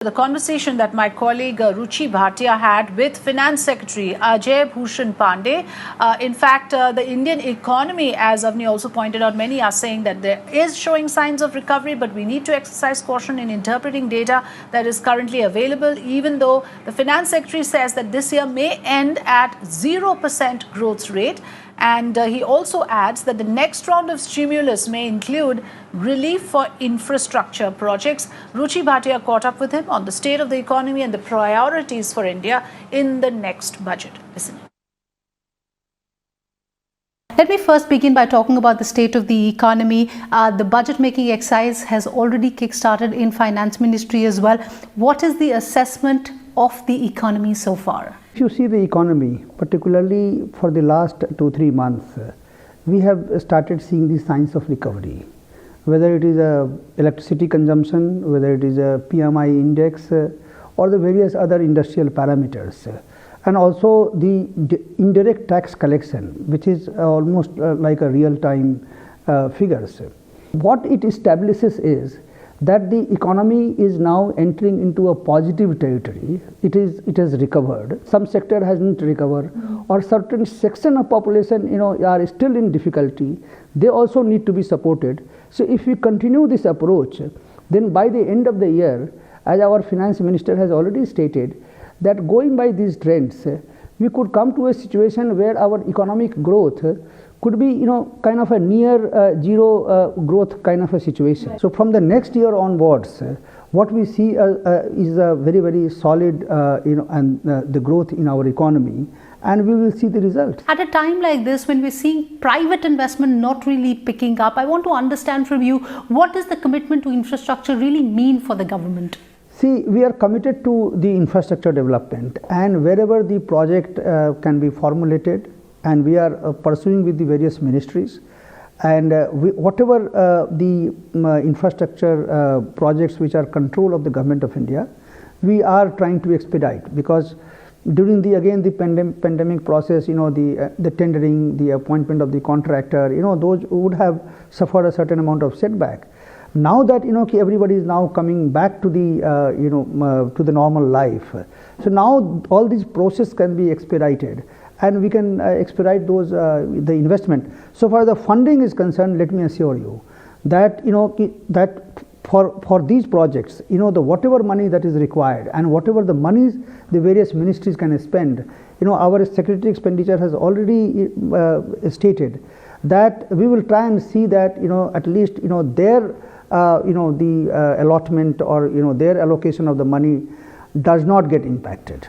The conversation that my colleague Ruchi Bhatia had with Finance Secretary Ajay Bushan Pandey. In fact, the Indian economy, as Avni also pointed out, many are saying that there is showing signs of recovery, but we need to exercise caution in interpreting data that is currently available, even though the Finance Secretary says that this year may end at 0% growth rate. And he also adds that the next round of stimulus may include relief for infrastructure projects. Ruchi Bhatia caught up with him on the state of the economy and the priorities for India in the next budget. Listen. Let me first begin by talking about the state of the economy. The budget making exercise has already kick-started in Finance Ministry as well. What is the assessment of the economy so far? If you see the economy, particularly for the last 2-3 months, we have started seeing the signs of recovery. Whether it is electricity consumption, whether it is a PMI index, or the various other industrial parameters. And also the indirect tax collection, which is almost like a real-time figures. What it establishes is that the economy is now entering into a positive territory. It has recovered. Some sector hasn't recovered, or certain section of population are still in difficulty. They also need to be supported. So if we continue this approach, then by the end of the year, as our finance minister has already stated, that going by these trends, we could come to a situation where our economic growth could be kind of a near zero growth kind of a situation. Right. So from the next year onwards, what we see is a very, very solid and the growth in our economy, and we will see the results. At a time like this, when we're seeing private investment not really picking up, I want to understand from you, what does the commitment to infrastructure really mean for the government? See, we are committed to the infrastructure development, and wherever the project can be formulated, and we are pursuing with the various ministries, and whatever the infrastructure projects which are control of the government of India, we are trying to expedite, because during the pandemic process, the tendering, the appointment of the contractor, those would have suffered a certain amount of setback. Now that everybody is now coming back to the to the normal life, so now all these process can be expedited, and we can expedite those the investment. So far the funding is concerned, let me assure you that that for these projects, the whatever money that is required and whatever the monies the various ministries can spend, our Secretary Expenditure has already stated that we will try and see that at least their the allotment or their allocation of the money does not get impacted.